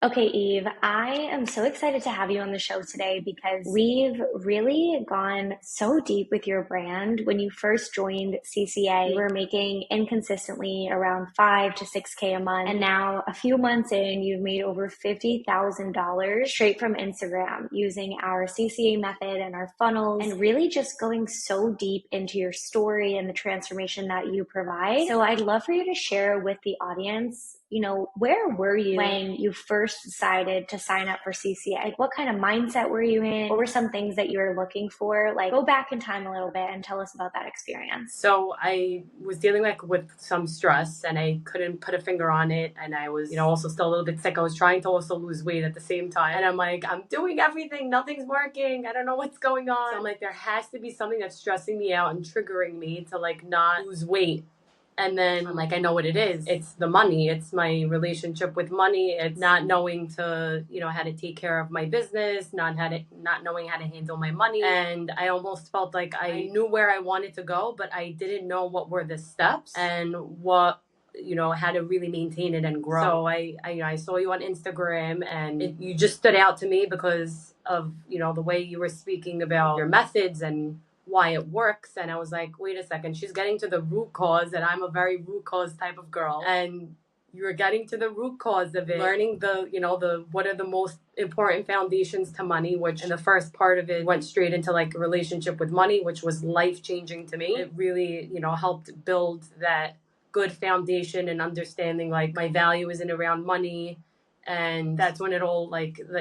Okay, Eve, I am so excited to have you on the show today because we've really gone so deep with your brand. When you first joined CCA, you were making inconsistently around 5 to 6K a month. And now, a few months in, you've made over $50,000 straight from Instagram using our CCA method and our funnels and really just going so deep into your story and the transformation that you provide. So I'd love for you to share with the audience, where were you when you first decided to sign up for CCA? Like, what kind of mindset were you in? What were some things that you were looking for? Like, go back in time a little bit and tell us about that experience. So I was dealing with some stress and I couldn't put a finger on it. And I was, also still a little bit sick. I was trying to also lose weight at the same time. And I'm like, I'm doing everything. Nothing's working. I don't know what's going on. So I'm like, there has to be something that's stressing me out and triggering me to not lose weight. And then I'm like, I know what it is. It's the money. It's my relationship with money. It's not knowing to, how to take care of my business, not knowing how to handle my money. And I almost felt like I knew where I wanted to go, but I didn't know what were the steps and what how to really maintain it and grow. So I saw you on Instagram and you just stood out to me because of, the way you were speaking about your methods and why it works. And I was like, wait a second, she's getting to the root cause, and I'm a very root cause type of girl. And you're getting to the root cause of it, learning the what are the most important foundations to money, which in the first part of it went straight into a relationship with money, which was life-changing to me. It really, helped build that good foundation and understanding my value isn't around money. And that's when it all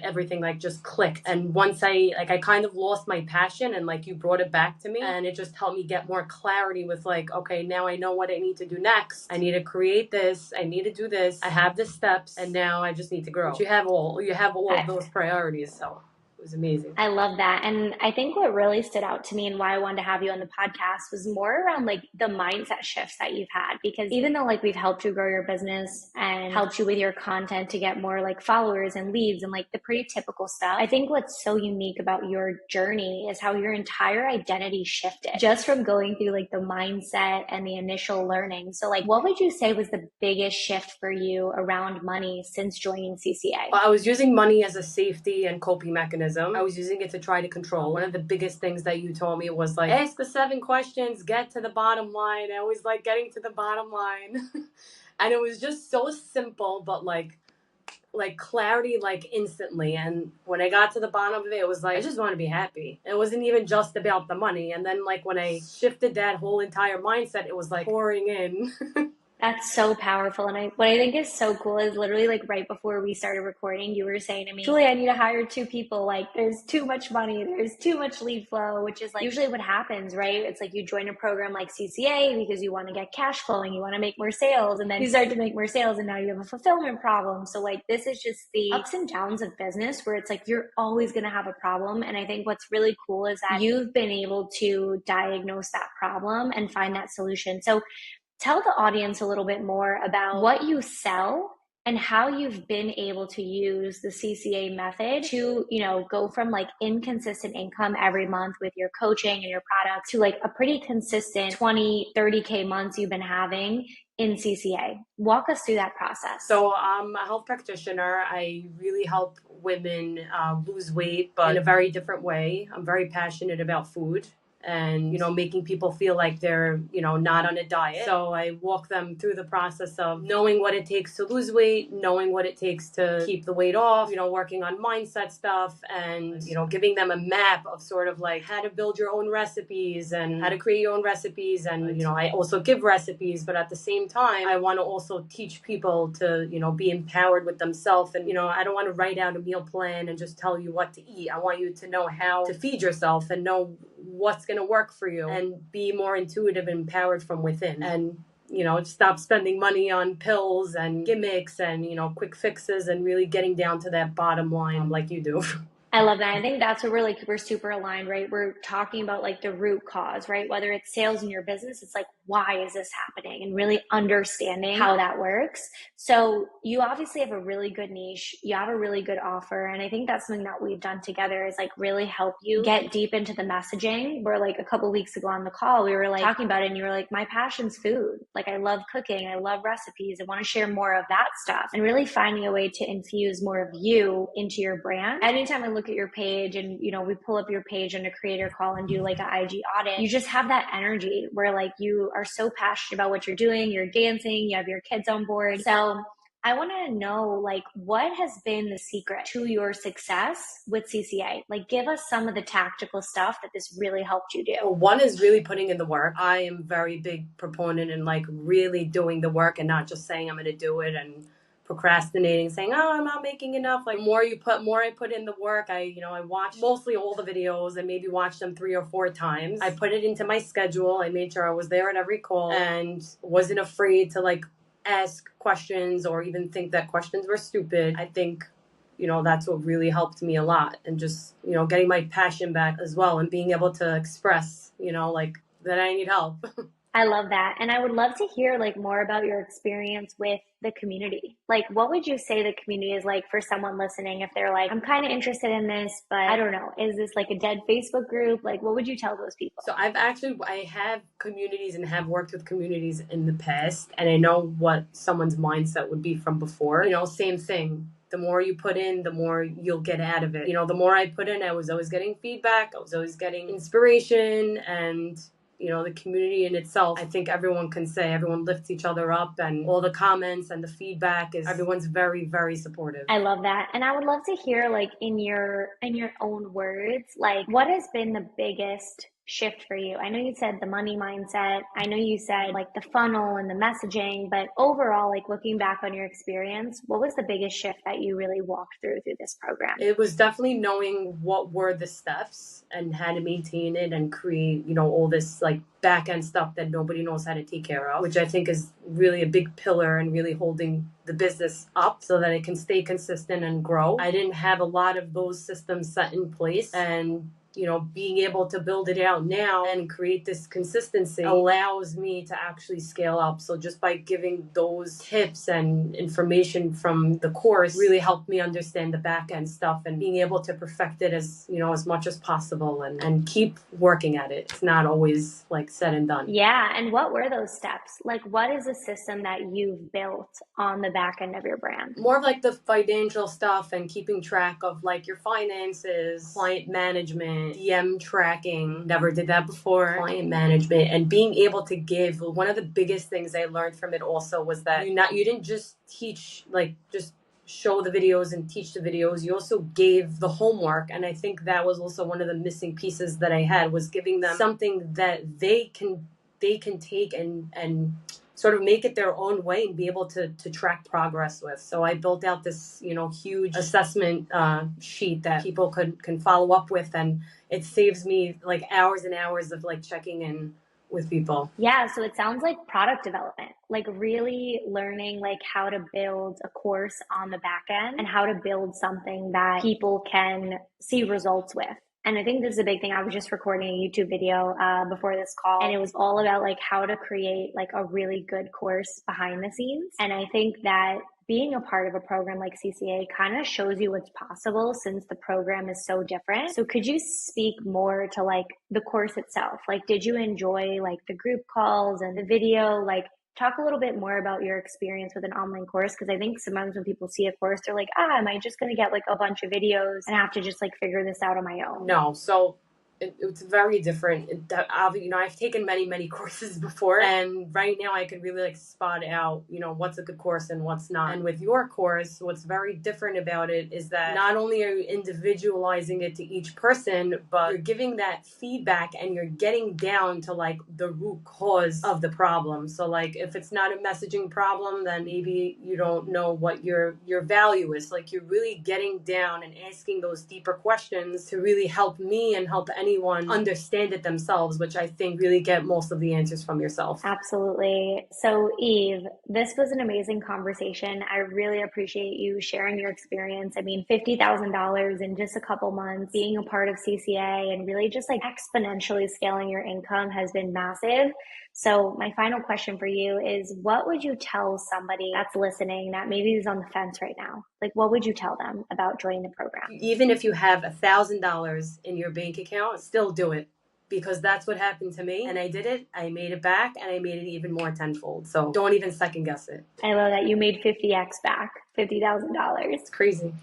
everything just clicked. And once I kind of lost my passion, and you brought it back to me, and it just helped me get more clarity with okay, now I know what I need to do next. I need to create this, I need to do this, I have the steps, and now I just need to grow. But you have all of those priorities, so it was amazing. I love that. And I think what really stood out to me and why I wanted to have you on the podcast was more around the mindset shifts that you've had. Because even though we've helped you grow your business and helped you with your content to get more followers and leads and the pretty typical stuff, I think what's so unique about your journey is how your entire identity shifted just from going through the mindset and the initial learning. So what would you say was the biggest shift for you around money since joining CCA? Well, I was using money as a safety and coping mechanism. I was using it to try to control. One of the biggest things that you told me was ask the 7 questions, get to the bottom line. I always getting to the bottom line. And it was just so simple, but clarity instantly. And when I got to the bottom of it, it was I just want to be happy. It wasn't even just about the money. And then when I shifted that whole entire mindset, it was pouring in. That's so powerful. And what I think is so cool is literally right before we started recording, you were saying to me, Julie, I need to hire 2 people. There's too much money. There's too much lead flow, which is usually what happens, right? It's you join a program like CCA because you want to get cash flowing, you want to make more sales, and then you start to make more sales and now you have a fulfillment problem. So this is just the ups and downs of business where it's you're always going to have a problem. And I think what's really cool is that you've been able to diagnose that problem and find that solution. So tell the audience a little bit more about what you sell and how you've been able to use the CCA method to, go from inconsistent income every month with your coaching and your products to a pretty consistent 20, 30K months you've been having in CCA. Walk us through that process. So I'm a health practitioner. I really help women lose weight, but in a very different way. I'm very passionate about food and, making people feel like they're, not on a diet. So I walk them through the process of knowing what it takes to lose weight, knowing what it takes to keep the weight off, working on mindset stuff and, giving them a map of sort of how to build your own recipes and how to create your own recipes. And, I also give recipes, but at the same time, I want to also teach people to, be empowered with themselves. And, I don't want to write out a meal plan and just tell you what to eat. I want you to know how to feed yourself and know what's going to work for you and be more intuitive and empowered from within. And, stop spending money on pills and gimmicks and, quick fixes and really getting down to that bottom line like you do. I love that. I think that's what we're super aligned, right? We're talking about like the root cause, right? Whether it's sales in your business, it's like, why is this happening? And really understanding how that works. So you obviously have a really good niche. You have a really good offer. And I think that's something that we've done together is like really help you get deep into the messaging. Where like a couple weeks ago on the call, we were like talking about it and you were like, my passion's food. Like I love cooking. I love recipes. I want to share more of that stuff and really finding a way to infuse more of you into your brand. Anytime I look at your page and, you know, we pull up your page on a creator call and do like an IG audit, you just have that energy where like you are so passionate about what you're doing. You're dancing, you have your kids on board. So I want to know, like, what has been the secret to your success with CCA? Like, give us some of the tactical stuff that this really helped you do. Well, one is really putting in the work. I am very big proponent in like really doing the work and not just saying I'm going to do it and procrastinating, saying, oh, I'm not making enough. Like more I put in the work. I watch mostly all the videos and maybe watch them 3 or 4 times. I put it into my schedule. I made sure I was there at every call and wasn't afraid to like ask questions or even think that questions were stupid. I think, that's what really helped me a lot. And just, getting my passion back as well and being able to express, like that I need help. I love that. And I would love to hear like more about your experience with the community. Like what would you say the community is like for someone listening if they're like, I'm kind of interested in this, but I don't know, is this like a dead Facebook group? Like what would you tell those people? So I have communities and have worked with communities in the past, and I know what someone's mindset would be from before. Same thing. The more you put in, the more you'll get out of it. The more I put in, I was always getting feedback. I was always getting inspiration and the community in itself. I think everyone can say everyone lifts each other up, and all the comments and the feedback is everyone's very, very supportive. I love that. And I would love to hear like in your own words, like what has been the biggest shift for you? I know you said the money mindset. I know you said like the funnel and the messaging, but overall, like looking back on your experience, what was the biggest shift that you really walked through this program? It was definitely knowing what were the steps and how to maintain it and create, all this like back end stuff that nobody knows how to take care of, which I think is really a big pillar and really holding the business up so that it can stay consistent and grow. I didn't have a lot of those systems set in place, and being able to build it out now and create this consistency allows me to actually scale up. So just by giving those tips and information from the course really helped me understand the back end stuff and being able to perfect it as much as possible and keep working at it. It's not always like said and done. Yeah. And what were those steps? Like what is a system that you've built on the back end of your brand? More of like the financial stuff and keeping track of like your finances, client management, DM tracking. Never did that before. Client management and being able to give. One of the biggest things I learned from it also was that you didn't just teach, like just show the videos and teach the videos. You also gave the homework. And I think that was also one of the missing pieces that I had, was giving them something that they can take and sort of make it their own way and be able to track progress with. So I built out this, huge assessment sheet that people can follow up with, and it saves me like hours and hours of like checking in with people. Yeah, so it sounds like product development, like really learning like how to build a course on the back end and how to build something that people can see results with. And I think this is a big thing. I was just recording a YouTube video before this call, and it was all about like how to create like a really good course behind the scenes. And I think that being a part of a program like CCA kind of shows you what's possible since the program is so different. So could you speak more to like the course itself? Like, did you enjoy like the group calls and the video? Like, talk a little bit more about your experience with an online course, because I think sometimes when people see a course, they're like, am I just going to get like a bunch of videos and have to just like figure this out on my own? No. So it's very different. I've taken many courses before, and right now I can really like spot out, what's a good course and what's not. And with your course, what's very different about it is that not only are you individualizing it to each person, but you're giving that feedback and you're getting down to like the root cause of the problem. So like if it's not a messaging problem, then maybe you don't know what your value is. Like you're really getting down and asking those deeper questions to really help me and help anyone anyone understand it themselves, which I think really get most of the answers from yourself. Absolutely. So, Eve, this was an amazing conversation. I really appreciate you sharing your experience. I mean, $50,000 in just a couple months, being a part of CCA and really just like exponentially scaling your income has been massive. So, my final question for you is what would you tell somebody that's listening that maybe is on the fence right now? Like, what would you tell them about joining the program? Even if you have $1,000 in your bank account, still do it, because that's what happened to me. And I did it. I made it back, and I made it even more tenfold. So don't even second guess it. I love that you made 50x back, $50,000. It's crazy.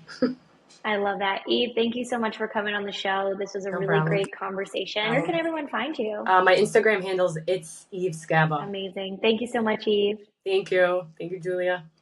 I love that. Eve, thank you so much for coming on the show. This was a No really problem. great conversation. Where can everyone find you? My Instagram handles it's Eve Scaba. Amazing. Thank you so much, Eve. Thank you. Thank you, Julia.